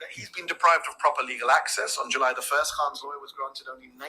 that he's been deprived of proper legal access. On July the 1st, Khan's lawyer was granted only 9.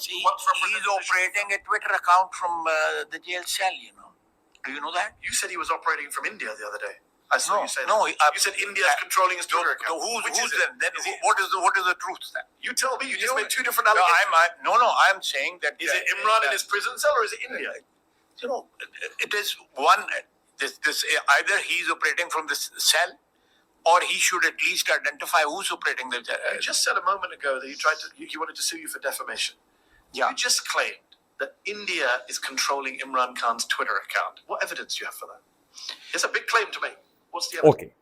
He's operating a Twitter account from the jail cell, you know. Do you know that? You said he was operating from India the other day. I saw you say no, that. You said India is controlling his Twitter account. Who's then? What is the truth then? You tell me. You just made two different allegations. No, I'm saying that. Is it Imran in his prison cell or is it India? You know, it is one. This either he's operating from this cell, or he should at least identify who's operating the cell. You just said a moment ago that you wanted to sue you for defamation. Yeah. You just claimed that India is controlling Imran Khan's Twitter account. What evidence do you have for that? It's a big claim to make. What's the evidence? Okay,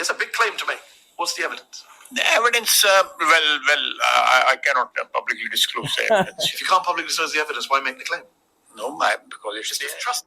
It's a big claim to make. What's the evidence? The evidence, I cannot publicly disclose the evidence. If you can't publicly disclose the evidence, why make the claim? No, because it's distrust.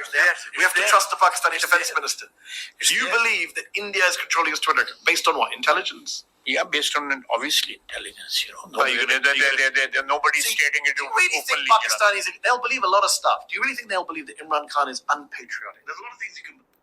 We have to trust the Pakistani defense minister. Do you believe that India is controlling his Twitter account based on what? Intelligence? Yeah, based on obviously intelligence, you know. Nobody's stating it openly. Do you really think Pakistanis, they'll believe a lot of stuff? Do you really think they'll believe that Imran Khan is unpatriotic? There's a lot of things you can...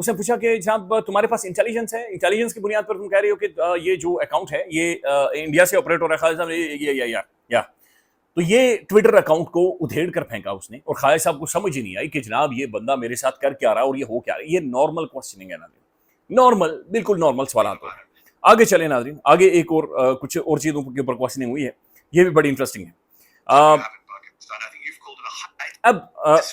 اس نے پوچھا کہ جناب تمہارے پاس intelligence ہے, intelligence کی بنیاد پر تم کہہ رہے ہو کہ یہ جو اکاؤنٹ ہے یہ انڈیا سے آپریٹ ہو رہا ہے. خالد صاحب یا تو یہ ٹویٹر اکاؤنٹ کو ادھیڑ کر پھینکا اس نے, اور خالد صاحب کو سمجھ ہی نہیں آئی کہ جناب یہ بندہ میرے ساتھ کر کیا رہا ہے اور یہ ہو کیا رہا ہے. یہ نارمل کوسچننگ ہے ناظرین, نارمل, بالکل نارمل سوالات ہیں. آگے چلیں ناظرین, آگے ایک اور کچھ اور چیزوں کے اوپر کوسچننگ ہوئی ہے, یہ بھی بڑی انٹرسٹنگ ہے. اب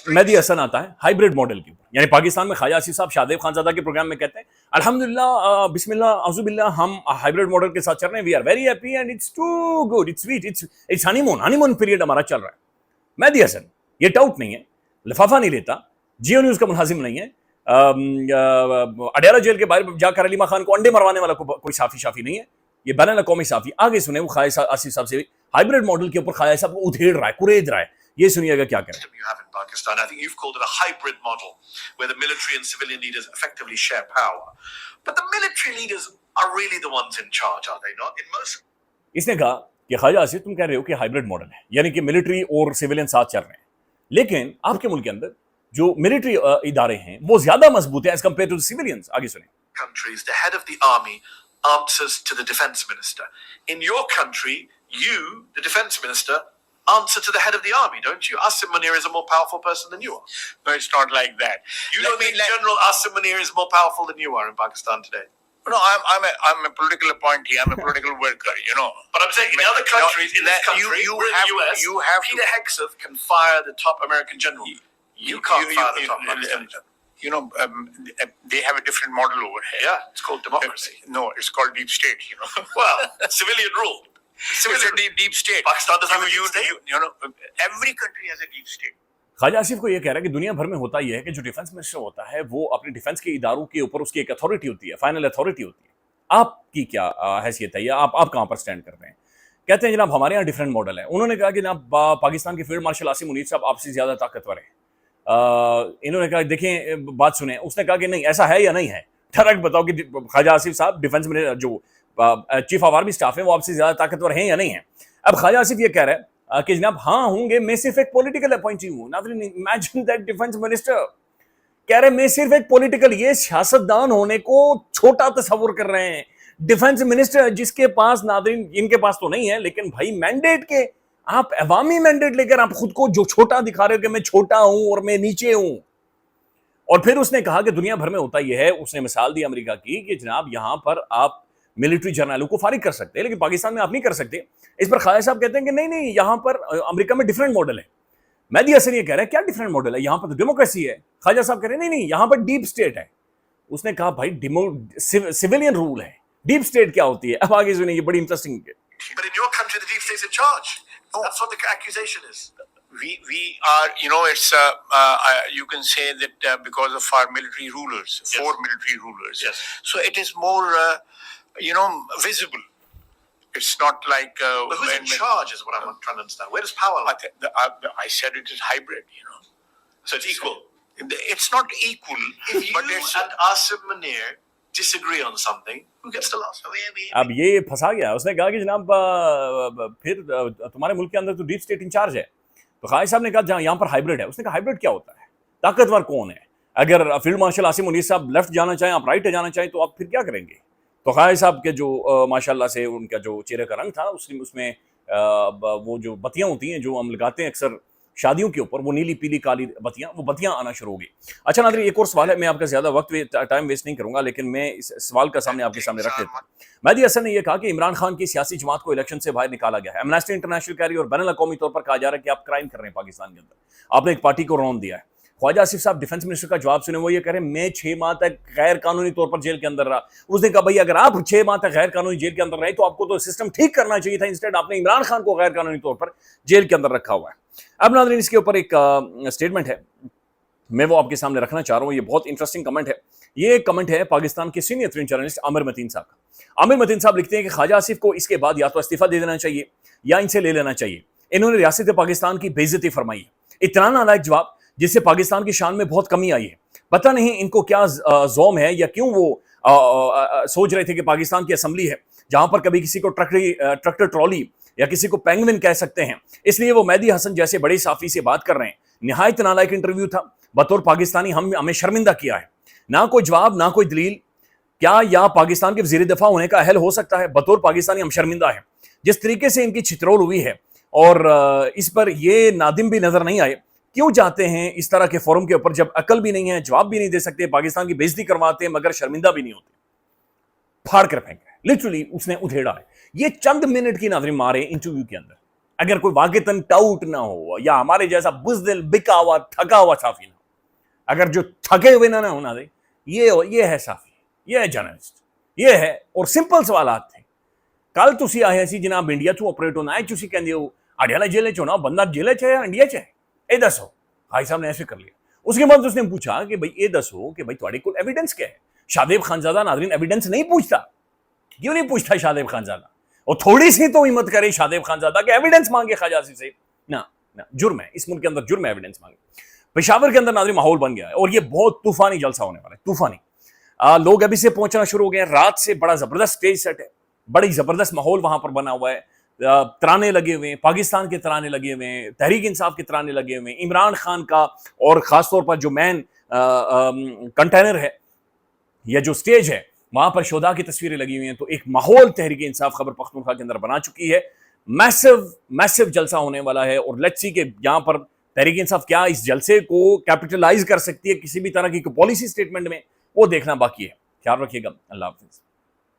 مہدی حسن آتا ہے ہائیبریڈ ماڈل کے اوپر, یعنی پاکستان میں خواجہ آصف صاحب شادیب خانزادہ کے پروگرام میں کہتے ہیں الحمدللہ بسم اللہ اعوذ باللہ, ہم ہائیبریڈ ماڈل کے ساتھ چل رہے ہیں, we are very happy and it's too good, it's sweet, it's honey moon period ہمارا چل رہا ہے. مہدی حسن یہ ٹاؤٹ نہیں ہے, لفافہ نہیں لیتا, جیو نیوز کا ملازم نہیں ہے, اڈیالہ جیل کے باہر جا کر علیمہ خان کو انڈے مروانے والا کوئی صحافی نہیں ہے, یہ بین الاقوامی صحافی. آگے سنیں وہ خواجہ آصف صاحب سے ہائیبریڈ ماڈل کے اوپر خواجہ صاحب کو ادھیڑ رہا ہے, کریج رہا ہے. یہ سنیے گا کیا کریں. You have in Pakistan. I think you've called it a hybrid model where the military and civilian leaders effectively share power. But the military leaders are really the ones in charge, are they not? In most اس نے کہا کہ خواجہ آصف تم کہہ رہے ہو کہ hybrid model ہے, یعنی کہ ملٹری اور سیولین ساتھ چل رہے ہیں, لیکن آپ کے ملک کے اندر جو ملٹری ادارے ہیں وہ زیادہ مضبوط ہیں as compared to the civilians. آگے سنیں. countries, the head of the army answers to the defense minister. In your country, you, the defense minister, answer to the head of the army, don't you? Asim Munir is a more powerful person than you are. No, it's not like that. You don't think General Asim Munir is more powerful than you are in Pakistan today? No, I'm a political appointee. I'm a political worker, you know. But I'm saying in other countries, in this country, or in the US, you have Peter Hegseth can fire the top American general. You can't fire the top Pakistani general. You know, they have a different model over here. Yeah, it's called democracy. No, it's called deep state, you know. Well, civilian rule. It's a deep state. Pakistan doesn't have a deep state. You know, every country has a deep state. خواجہ آصف کو یہ کہہ رہا ہے کہ دنیا بھر میں ہوتا یہ ہے کہ جو ڈیفنس منسٹر ہوتا ہے وہ اپنی ڈیفنس کے اداروں کے اوپر اس کی ایک اتھارٹی ہوتی ہے, فائنل اتھارٹی ہوتی ہے. آپ کی کیا حیثیت ہے, یا آپ کہاں پر سٹینڈ کرتے ہیں؟ کہتے ہیں جناب ہمارے یہاں ڈفرینٹ ماڈل ہے. انہوں نے کہا کہ جناب پاکستان کے فیلڈ مارشل عاصم منیر صاحب آپ سے زیادہ طاقتور ہیں. انہوں نے کہا دیکھیں بات سنیں, اس نے کہا کہ نہیں ایسا ہے یا نہیں ہے, ڈائریکٹ بتاؤ کہ خواجہ آصف صاحب ڈیفنس منسٹر جو چیف آف آرمی اسٹاف ہیں وہ آپ سے زیادہ طاقتور ہیں یا نہیں ہیں. اب خواجہ آصف یہ کہہ رہا ہے کہ جناب ہاں ہوں گے, میں صرف ایک پولیٹیکل اپوائنٹی ہوں. ناظرین امیجن دیٹ ڈیفنس منسٹر کہہ رہے میں صرف ایک پولیٹیکل, یہ سیاستدان ہونے کو چھوٹا تصور کر رہے ہیں. ڈیفنس منسٹر جس کے پاس, ناظرین ان کے پاس تو نہیں ہے لیکن بھائی مینڈیٹ کے, آپ عوامی مینڈیٹ لے کر آپ خود کو جو چھوٹا دکھا رہے ہو کہ میں چھوٹا ہوں اور میں نیچے ہوں. اور پھر اس نے کہا کہ دنیا بھر میں ہوتا یہ ہے, اس نے مثال دی امریکہ کی کہ جناب یہاں پر آپ ملٹری جرنیلوں کو فارغ کر سکتے ہیں لیکن پاکستان میں آپ نہیں کر سکتے. اس پر خواجہ صاحب کہتے ہیں کہ نہیں یہاں پر امریکہ میں ڈفرینٹ ماڈل ہے. مہدی حسن یہ کہہ رہا ہے کیا ڈفرینٹ ماڈل ہے, یہاں پر تو ڈیموکریسی ہے. خواجہ صاحب کہہ رہے ہیں نہیں یہاں پر ڈیپ اسٹیٹ ہے. اس نے کہا بھائی سیویلین رول ہے, ڈیپ اسٹیٹ کیا ہوتی ہے. اب آگے سنیں, یہ بڑی انٹرسٹنگ ہے. But in your country, the deep state's in charge. That's what the accusation is. We are, you know, it's you can say that because of our military rulers, Yes. 4 military rulers. Yes. So it is more, you know, visible. It's not like. But who's in charge is what I'm trying to understand. Where does power lie? I said it is hybrid, you know. So it's equal. It's not equal, If you but it's. and Asim Munir disagree on something, who gets the last? اب یہ پھنسا گیا. اس نے کہا کہ جناب پھر تمہارے ملک کے اندر تو ڈیپ اسٹیٹ انچارج ہے. تو خواجہ صاحب نے کہا جہاں یہاں پر ہائیبریڈ ہے. اس نے کہا ہائیبریڈ کیا ہوتا ہے, طاقتور کون ہے؟ اگر فیلڈ مارشل عاصم منیر صاحب لیفٹ جانا چاہیں, آپ رائٹ جانا چاہیں تو آپ پھر کیا کریں گے؟ تو خواجہ صاحب کے جو ماشاء اللہ سے ان کا جو چہرے کا رنگ تھا اس میں وہ جو بتیاں ہوتی ہیں جو ہم لگاتے ہیں اکثر شادیوں کے اوپر, وہ نیلی پیلی کالی بتیاں, وہ بتیاں آنا شروع ہو گئی. اچھا ناظرین ایک اور سوال ہے, میں آپ کا زیادہ وقت ٹائم ویسٹ نہیں کروں گا لیکن میں اس سوال کا سامنے آپ کے سامنے رکھ دیتا ہوں. مہدی حسن نے یہ کہا کہ عمران خان کی سیاسی جماعت کو الیکشن سے باہر نکالا گیا ہے. ایمنسٹی انٹرنیشنل کہہ رہی ہے اور بین الاقوامی طور پر کہا جا رہا ہے کہ آپ کرائم کر رہے ہیں پاکستان کے اندر, آپ نے ایک پارٹی کو رون دیا ہے. خواجہ آصف صاحب ڈیفنس منسٹر کا جواب سنیں, وہ یہ کہہ رہے ہیں میں 6 ماہ تک غیر قانونی طور پر جیل کے اندر رہا. اس نے کہا بھائی اگر آپ 6 ماہ تک غیر قانونی جیل کے اندر رہے تو آپ کو تو سسٹم ٹھیک کرنا چاہیے تھا, انسٹیڈ آپ نے عمران خان کو غیر قانونی طور پر جیل کے اندر رکھا ہوا ہے. اب ناظرین اس کے اوپر ایک اسٹیٹمنٹ ہے, میں وہ آپ کے سامنے رکھنا چاہ رہا ہوں. یہ بہت انٹرسٹنگ کمنٹ ہے. یہ ایک کمنٹ ہے پاکستان کے سینئر ترین جرنلسٹ عامر متین صاحب کا. عامر متین صاحب لکھتے ہیں کہ خواجہ آصف کو اس کے بعد یا تو استعفیٰ دے دینا چاہیے یا ان سے لے لینا چاہیے. انہوں نے ریاست پاکستان کی بے عزتی فرمائی ہے. اتنا نالائق جواب جس سے پاکستان کی شان میں بہت کمی آئی ہے. پتہ نہیں ان کو کیا زوم ہے یا کیوں وہ سوچ رہے تھے کہ پاکستان کی اسمبلی ہے جہاں پر کبھی کسی کو ٹریکٹر ٹرالی یا کسی کو پینگوین کہہ سکتے ہیں, اس لیے وہ مہدی حسن جیسے بڑے صحافی سے بات کر رہے ہیں. نہایت نالائق انٹرویو تھا, بطور پاکستانی ہمیں شرمندہ کیا ہے. نہ کوئی جواب نہ کوئی دلیل. کیا یا پاکستان کے وزیر دفاع ہونے کا اہل ہو سکتا ہے؟ بطور پاکستانی ہم شرمندہ ہیں جس طریقے سے ان کی چھترول ہوئی ہے, اور اس پر یہ نادم بھی نظر نہیں آئے. کیوں جاتے ہیں اس طرح کے فورم کے اوپر جب عقل بھی نہیں ہے, جواب بھی نہیں دے سکتے, پاکستان کی بے عزتی کرواتے ہیں مگر شرمندہ بھی نہیں ہوتے. پھاڑ کر پھینکا ہے لٹرلی, اس نے ادھیڑا ہے. یہ چند منٹ کی ناظرین مارے انٹرویو کے اندر, اگر کوئی واقعتاً ٹاؤٹ نہ ہو یا ہمارے جیسا بزدل بکا ہوا تھکا ہوا صحافی نہ ہو, اگر جو تھکے ہوئے نہ ہونا دے, یہ ہے صحافی, یہ ہے جرنلسٹ, یہ ہے. اور سمپل سوالات تھے. کل تسی آئے سی جناب انڈیا تو آپریٹ ہونا ہے, تسی کہندے ہو ہریانہ جیل چ ہونا, بندہ جیل چ ہے یا انڈیا چ ہے, اے دسو. بھائی صاحب نے ایسے کر لیا. اس کے بعد اس نے پوچھا کہ بھائی یہ دسو کہ بھائی تھوڑے کول ایویڈنس کیا ہے. شادیب خانزادہ ناظرین ایویڈنس نہیں پوچھتا. کیوں نہیں پوچھتا شادیب خانزادہ؟ اور تھوڑی سی تو ہمت کرے شادیب خانزادہ کہ ایویڈنس مانگے خواجہ آصف سے. نہ جرم ہے, اس ملک کے اندر جرم ہے ایویڈنس مانگے. پشاور کے اندر ناظرین ماحول بن گیا ہے اور یہ بہت طوفانی جلسہ ہونے والا ہے, طوفانی. لوگ ابھی سے پہنچنا شروع ہو گئے ہیں. رات سے بڑا زبردست سٹیج سیٹ ہے, بڑی زبردست ماحول وہاں پر بنا ہوا ہے. ترانے لگے ہوئے ہیں, پاکستان کے ترانے لگے ہوئے ہیں, تحریک انصاف کے ترانے لگے ہوئے ہیں, عمران خان کا, اور خاص طور پر جو مین کنٹینر ہے یا جو سٹیج ہے وہاں پر شہداء کی تصویریں لگی ہوئی ہیں. تو ایک ماحول تحریک انصاف خیبر پختونخوا کے اندر بنا چکی ہے. میسو جلسہ ہونے والا ہے, اور لیٹس سی کہ یہاں پر تحریک انصاف کیا اس جلسے کو کیپٹلائز کر سکتی ہے کسی بھی طرح کی پالیسی سٹیٹمنٹ میں, وہ دیکھنا باقی ہے. خیال رکھیے گا. اللہ حافظ.